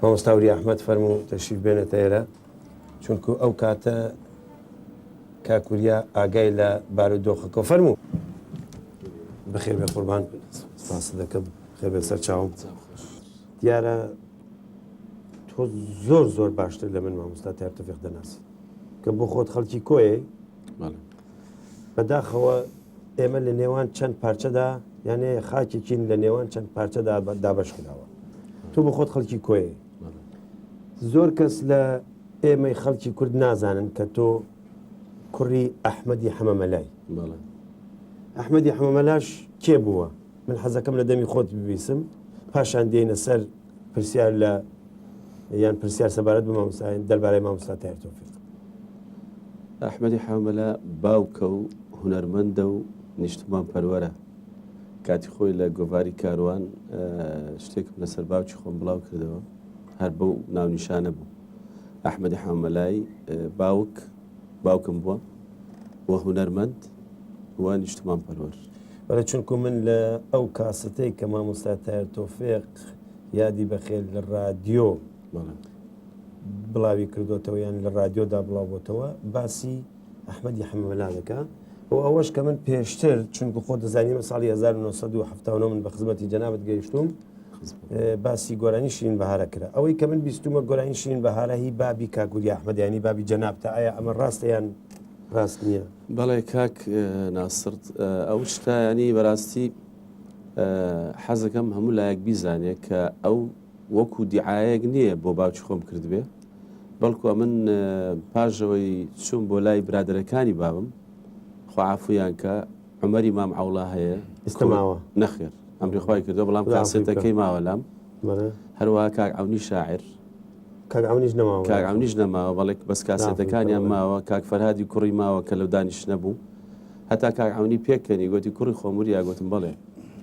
مامۆستاوری ئەحمەد فەرموو تەشریف بێنێتە ئێرە چونکو ئەو کاتە کاکوریا ئاگای لە بارودۆخەکە فەرموو بەخێر بێ قوربان سپاس دەکەم خێر بێ سەر چاوم دیارە تۆ زۆر باشتر لە من مامۆستا تایب تەفیق دەناسی کە بۆ خۆت خەڵکی کۆیە بەداخەوە ئێمە لە نێوان چەند پارچەدا یانێ خاکێکین لە نێوان چەند پارچەدا دابەش کراوە تۆ بۆ خۆت خەڵکی کۆیە زۆر کەس لە ئێمەی خەڵکی کورد نازانن کە تۆ کوڕی ئەحمەدی حەمەمەلای ئەحمەدی حەمەمەلاش کێ بووە من حەزەکەم لە دەمی خۆت ببیسم پاشان دێنە سەر پرسیار لە یان پرسیار سەبارەت بە مامۆستایان دەربارەی مامۆستا تایر تۆفیق. ئەحمەدی حەمەمەلا باوکە و هونەرمەندە و نیشتمان پەروەرە کاتی خۆی لە گۆڤاری کاروان شتێکم لەسەر باوکی خۆم بڵاو کردەوە هەر بەو ناونیشانە بوو ئەحمەدی حەمەمەلای باوکم بووە وە هونەرمەند وە نیشتمان پەروەر بەڵێ چونکو من لە ئەو کاسەتەی کە مامۆستا تایر تۆفیق یادی بەخێر لە ڕادیۆ بڵاوی کردوتەوە یان لە ڕادیۆدا بڵاوبووتەوە باسی ئەحمەدی حەمەمەلا دەکات و ئەوەش کە من پێشتر چونکو خۆ دەزانیمە ساڵی 1970 من بە خزمەتی جەنابەت گەیشتوم باسی گۆرانی شیرین بەهارە کرا ئەوەی کە من بیستومە گۆرانی شیرین بەهارە هی بابی کاکوری ئەحمەدیانی بابی جەنابتە ئایا ئەمە ڕاستە یان ڕاست نییە؟ بەڵێ کاک ناسرد ئەو شتا ینی بەڕاستی حەزەکەم هەموو لایەک بیزانێت کە ئەو وەکو دیعایەک نییە بۆ باوکی خۆم کردبێ بەڵکو من پاژەوەی چوون بۆ لای برادەرەکانی بابم خوعافویان کە عومەری مام عەوڵا هەیە ئێستاماوە نەخێر ئەمری خۆی کردو بەڵام کاسێتەکەی ماوە لام هەروەها کاک عەونی شاعر کاک عەونیش نەماوە بەڵێ بەس کاسێتەکانیان ماوە کاک فەرهادی کوڕی ماوە کە لەو دانیش نەبوو هەتا کاک عەونی پێکەنی گوتی کوڕی خۆموری یاگوتم بڵێ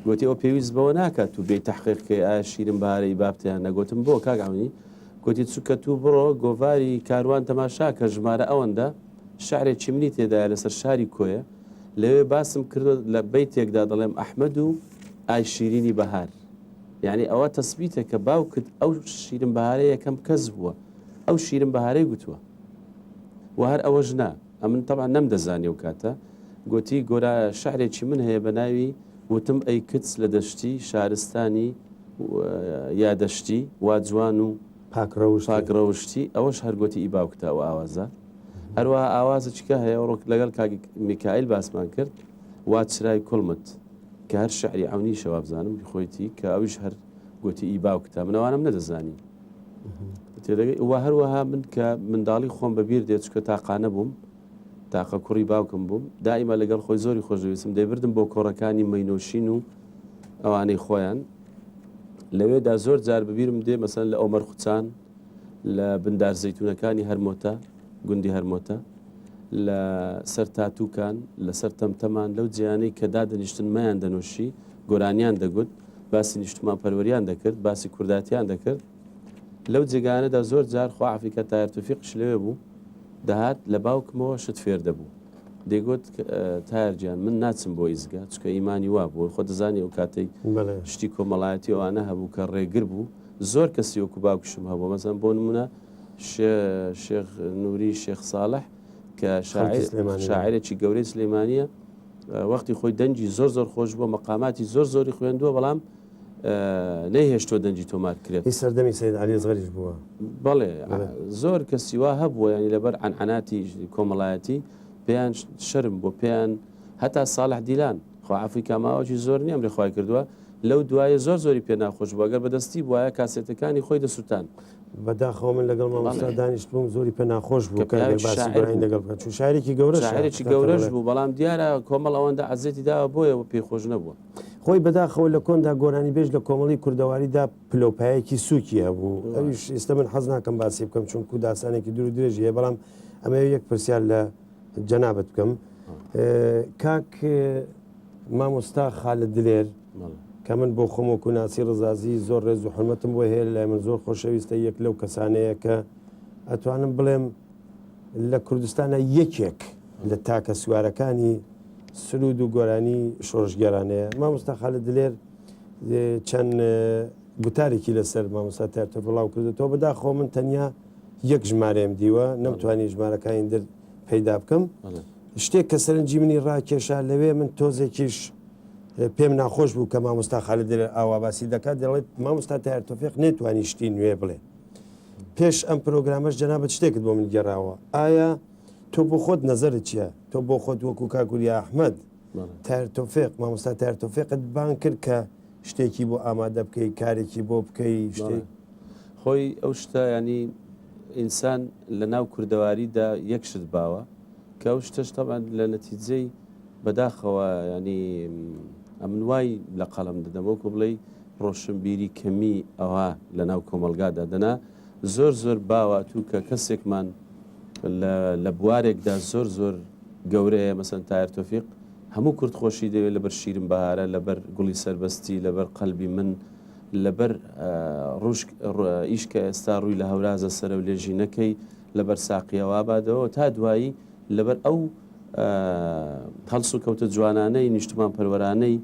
گوتی ئەو پێویست بەوە ناکات و بێ تەحقیقکەی ئایا شیرین بەهارەی بابتیان نەگوتم بۆ کاک عەونی گوتی چووکە تو بڕۆ گۆڤاری کاروان تەماشا کە ژمارە ئەوەندە شعرێکی منی تێدایە لەسەر شاری کۆیە لەوێ باسم کردو لە بەیتێکدا دەڵێم ئەحمەد و ئای شیرینی بەهار یعنی ئەوە تەسبیتە کە باوکت ئەو شیرین بەهارەیە یەکەم کەس بووە ئەو شیرین بەهارەی گوتووە و هەر ئەوەش نا ئەمن تەبعا نەمدەزانی و کاتە گوتی گۆرا شعرێکی من هەیە بە ناوی وتم ئەی کچ لە دەشتی شارستانی یا دەشتی وا جوان و پاکڕەوشتی ئەوەش هەرگوتی ئی باوکتە ئەو ئاوازە هەروە ئاوازە چکە هەیە ڕۆک لەگەڵ کاکی میکائیل باسمان کرد وا چرای کوڵمت کە هەر شعری عەونی شەوا بزانم خۆیتی کە ئەویش هەر گوتی ئی باوکتە منەوانم نەدەزانی تێدەگەی وا هەروەها من کە منداڵی خۆم بەبیر دێت چکە تاقانە بووم تاقە کوڕی باوکم بووم دائیمە لەگەڵ خۆی زۆری خۆشەویستم دەیبردم بۆ کۆڕەکانی مەینۆشین و ئەوانەی خۆیان لەوێدا زۆر جار ببیرم دێ مەسەن لە ئۆمەر خوچان لە بندار زەیتونەکانی هەرمۆتە گوندی هەرمۆتە لە سەر تاتووکان لەسەر تەمتەمان لەو جیانەی کە دادەنیشتن مەیان دەنووشی گۆرانیان دەگوت باسی نیشتمان پەروەریان دەکرد باسی کورداتیان دەکرد لەو جێگانەدا زۆر جار خوعافیکە تایر تۆفیقش لەوێ بوو دەهات لە باوکمەوە شت فێر دەبوو دەیگوت تایرجیان من ناچم بۆ ئیزگا چکە ئیمانی وا بوو خۆ دەزانی ئەو کاتەی شتی کۆمەڵایەتی ئەوانە هەبوو کە ڕێگر بوو زۆر کەسی وەکو باوکشم هەبوو مەسەن بۆ نمونە شێخ نووری شێخ ساڵح کە شاعرێکی گەورەی سلەیمانیە وەختی خۆی دەنجی زۆر خۆش بووە مەقاماتی زۆری خوێندووە بەڵام نەیهێشتۆ دەنجی تۆمار کرێت سەردەمی سەید عەلی ئەزغەریش بووە بەڵێ زۆر کەسی وا هەبووە ینی لەبەر عنعناتی کۆمەڵایەتی پێیان شەرم بۆ پێیان هەتا ساڵح دیلان خوعافی کاماوەکی زۆر نییە ئەمری خوای کردووە لەو دوایە زۆری پێ ناخۆش بوو ئەگەر بەدەستی بواە کاسێتەکانی خۆی دەسووتان بەداخەوە من لەگەڵ مامۆستا دانیشت بووم زۆری پێ ناخۆش بوو لەگەڵ چون شارێکی گەورەش بوو بەڵام دیارە کۆمەڵ ئەوەندە عەزێتی داوە بۆیەوە پێخۆش نەبووە خۆی بەداخەوە لە کۆندا گۆرانی بێژ لە کۆمەڵی کوردەواریدا پلۆپایەکی سووکی هەبوو ئەویش ئێستا من حەز ناکەم باسی بکەم چونکو داسانێکی دوور درێژی هەیە بەڵام ئەمە یەک پرسیار لە جەنابەت بکەم کاک مامۆستا خالد دلێر کە من بۆ خۆم وەکو ناسی ڕزازی زۆر ڕێز و حرمەتم بۆ هەیە لای من زۆر خۆشەویستە یەک لەو کەسانەیە کە ئەتوانم بڵێم لە کوردستانە یەکێک لە تاکە سوارەکانی سرود و گۆرانی شۆڕژگەرانەیە مامۆستا خالد دلێر چەند گوتارێکی لەسەر مامۆستا تایرتۆ بڵاو کردێتەوە بەداخۆ من تەنیا یەک ژمارەم دیوە نەمتوانی ژمارەکانی در پەیدا بکەم شتێک کە سەرنجی منی ڕاکێشا لەوێ من تۆزێکیش پێم ناخۆش بوو کە مامۆستا خالد ئاوا باسی دەکات دەڵێت مامۆستا تایرتۆفیق نێتوانی شتی نوێ بڵێ پێش ئەم پرۆگرامەش جەنابەت شتێکت بۆ من گەڕاوە ئایا تۆ بۆ خۆت نەزەرت چییە تۆ بۆ خۆت وەکو کاکووری ئەحمەد تایرتۆفیق مامۆستا تایرتۆفیقت بان کرد کە شتێکی بۆ ئامادە بکەی کارێکی بۆ بکەی شتێک خۆی ئەو شتە ینی ئینسان لە ناو کوردەواریدا یەک شت باوە کە ئەو شتەش تەبان لە نەتیجەی بەداخەوە ینی ئەمن وای لە قەڵم دەدەم وەکو بڵێ ڕۆشنبیری کەمی ئەوە لە ناو کۆمەلگادا دەنا زۆر زۆر باوە تو کە کەسێکمان لە بوارێکدا زۆر زۆر گەورەیە مەسەن تایرتۆفیق هەموو کورد خۆشی دەوێت لەبەر شیرم بەهارە لەبەر گوڵی سربەستی لەبەر قەلبی من لەبەر ئیشکە ئێستا ڕووی لە هەورازە سەرە و لێژینەکەی لەبەر ساقیەوە بادەوە تا دوایی لەبەر ئەو هەڵس و کەوتە جوانانەی نیشتمان پەروەرانەی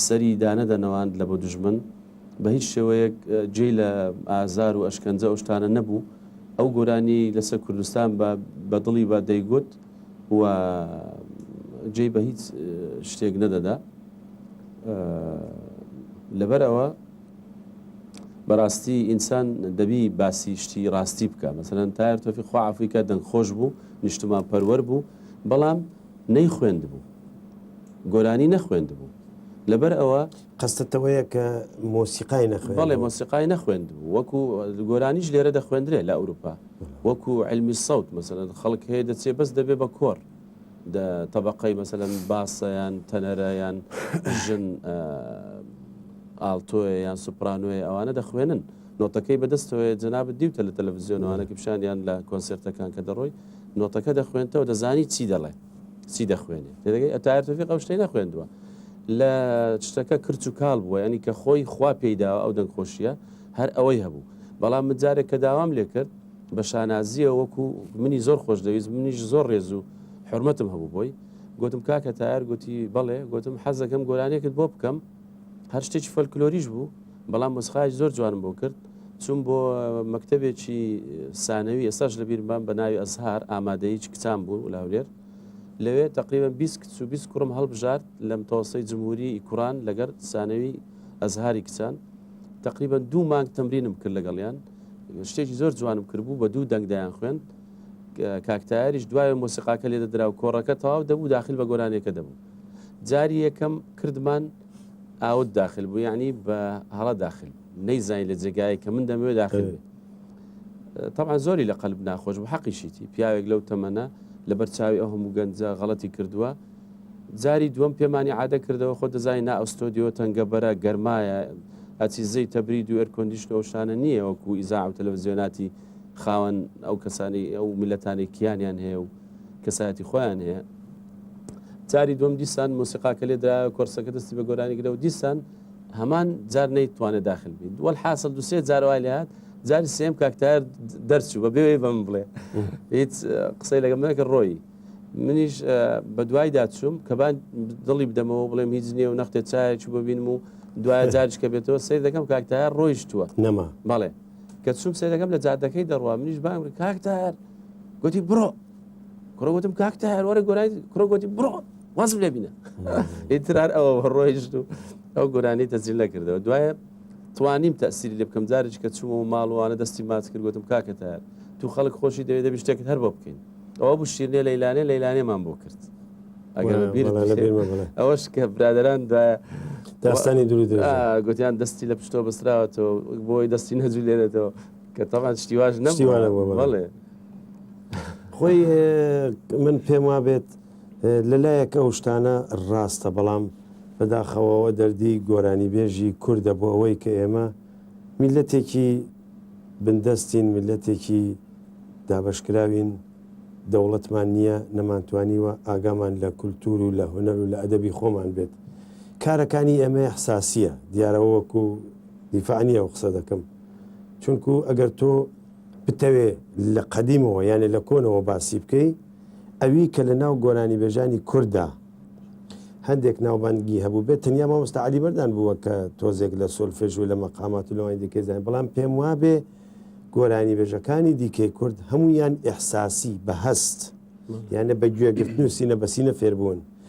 سەری دانەدەنەوەند لە بۆ دوژمن بە هیچ شێوەیەک جێی لە ئازار و ئەشکەنجە ئەو شتانە نەبوو ئەو گۆرانی لەسەر کوردستان بە دڵی بە دەیگوت و جێی بە هیچ شتێک نەدەدا لەبەر ئەوە بەڕاستی ئینسان دەبی باسی شتی ڕاستی بکە مەسەرەن تایرتۆفی خوا ئەفریقا دەنگخۆش بوو نیشتمان پەروەەر بوو بەڵام نەی خوێند بوو گۆرانی نەخوێند بوو لەبەر ئەوە قەستەتەوەیە کە مۆسیقای نەخوێن بەڵێ مۆسیقای نەخوێند بوو وەکو گۆرانیش لێرە دەخوێندرێ لە ئەوروپا وەکو علمی سەوت مەسەرەن خەڵک هەیە دەچێ بەس دەبێ بە کۆر طبقەی مەسەلەن باسەیان تەنەرەیان ژن ئالتۆیە یان سوپرانۆیە ئەوانە دەخوێنن نۆتەکەی بەدەستەوەی جەنابەت دیوتە لە تەلەڤیزیۆنەوانە کە پیشانیان لە کۆنسرتەکان کە دەڕۆی نۆتەکە دەخوێنتەوە دەزانی چی دەڵێ چی دەخوێنێ تێدەگەی تایرتۆفیق ئەو شتەی نەخوێندووە لە شتەکە کرچ و کاڵ بووە ینی کە خۆی خوا پێیداوە ئەو دەنگخۆشیە هەر ئەوەی هەبوو بەڵام مجارێک کە داوام لێ کرد بە شانازیە وەکو منی زۆر خۆش دەویست منیش زۆر ڕێز و حرمەتم هەبوو بۆی گوتم کاکە تایر گوتی بەڵێ گوتم حەزەکەم گۆرانێکت بۆ بکەم هەر شتێکی فەلکلۆریش بوو بەڵام مۆسیقای زۆر جوانم بۆ کرد چون بۆ مەکتەبێکی سانەوی ئێستاش لەبیرمان بە ناوی ئەزهار ئامادەیی کچان بوو لاولێر لەوێ تقریبا 20 کوڕم هەڵبژارد لە متەوەسەی جمهوری کوڕان لەگەر سانەوی ئەزهاری کچان تقریبا 2 مانگ تەمرینم کرد لەگەڵیان شتێکی زۆر جوانم کرد بوو بە 2 دەنگدایان خوێند کاکتایریش دوای مۆسیقاکە لێ دەدرا و کۆڕەکە تەواو دەبوو داخل بە گۆرانێکە دەبوو جاری یەکەم کردمان ئاوت داخل بوو یعنی بە هەڵە داخل نەیزانین لە جێگایە کە من دەمەوێت داخل بێ طبعا زۆری لە قەلب ناخۆش بوو حەقیشیتی پیاوێک لەو تەمەنە لەبەر چاوی ئەو هەموو گەنجە غەڵەتی کردووە جاری دووەم پێمانی عادە کردەوە خۆ دەزای نا ئەستۆدیۆ تەنگەبەرە گەرمایە ئەچیزەی تەبرید و ئێرکۆندیشن شانە نییە وەکو ئیزاع و تەلەڤیزیۆناتی خاوەن ئەو کەسانی ئەو میلەتانی کیانیان هەیە و کەسایەتی خۆیان هەیە جاری دوم دیسان مۆسیقاکە لێدا کۆرسەکە دەستی بە گۆرانی گرەوە دیسان هەمان جار نەیتوانێت داخل بین دووەل حاصل دوسێ جاروای لێهات جاری سێم کاکتار دەرچوو بە بێوەی بەم بڵێ هیچ قسەی لەگەم نەکە ڕۆی منیش بە دوای داچووم کەبان دڵی بدەمەوە بڵێم هیچ نییە و نەختێ چایەکی ببینم و دوایە جارشکە بێتەوە سیر دەکەم کاکتار ڕۆیشتووە نەما بەڵێ کە چوم سیر دەکەم لە جادەکەی دەڕوا منیش بام کاکتار گوتی بڕۆ کوڕە گوتم کاکتار وەرە گۆرای کوڕە گوتی بڕۆ وازم لێ بینە ئیترار ئەوە ڕۆیشت و ئەو گۆرانی تەجلیل نەکردەوە دوایە توانیم تەسیری لێ بکەم جارێک کە چوومەوە ماڵوانە دەستی ماچ کرد گوتم کاکە تایار تو خەڵک خۆشی دەوێت دەبی شتێکت هەر بۆ بکەین ئەوە بوو شیرنێ لەیلانێمان بۆ کرد ئەگەر ئەوەش کە برادران داستانی دووری گوتیان دەستی لە پشتۆ بەستراوەتەوە بۆی دەستی نەجوو لێنێتەوە کە تەمان شتیواژ نەبڵێ خۆی من پێم وابێت لەلایەکە ئەو شتانە ڕاستە بەڵام بەداخەوەەوە دەردی گۆرانی بێژی کووردە بۆ ئەوەی کە ئێمە میلەتێکی بندەستین میلەتێکی دابشکراوین دەوڵەتمان نییە نەمانتوانیوە ئاگامان لە کولتور و لە هونەر و لە ئەدەبی خۆمان بێت کارەکانی ئەمە حساسیە دیارەوە وەکو دیفاعنیە و قسە دەکەم چونکو ئەگەر تۆ بتەوێ لە قەدیمەوە یانێ لە کۆنەوە باسی بکەی ئەوی کە لە ناو گۆرانی بێژانی کووردا هەندێک ناوبانگی هەبوو بێت تەنیا مامۆستا عەلی بەردان بووە کە تۆزێک لە سۆلفێژ و لە مەقامات و لەوانی دیکەی زانین، بەڵام پێم وابێ گۆرانی بێژەکانی دیکەی کورد هەمویان ئیحساسی بە هەست یانە بە گوێگرتن و سینە بە سینە فێربوون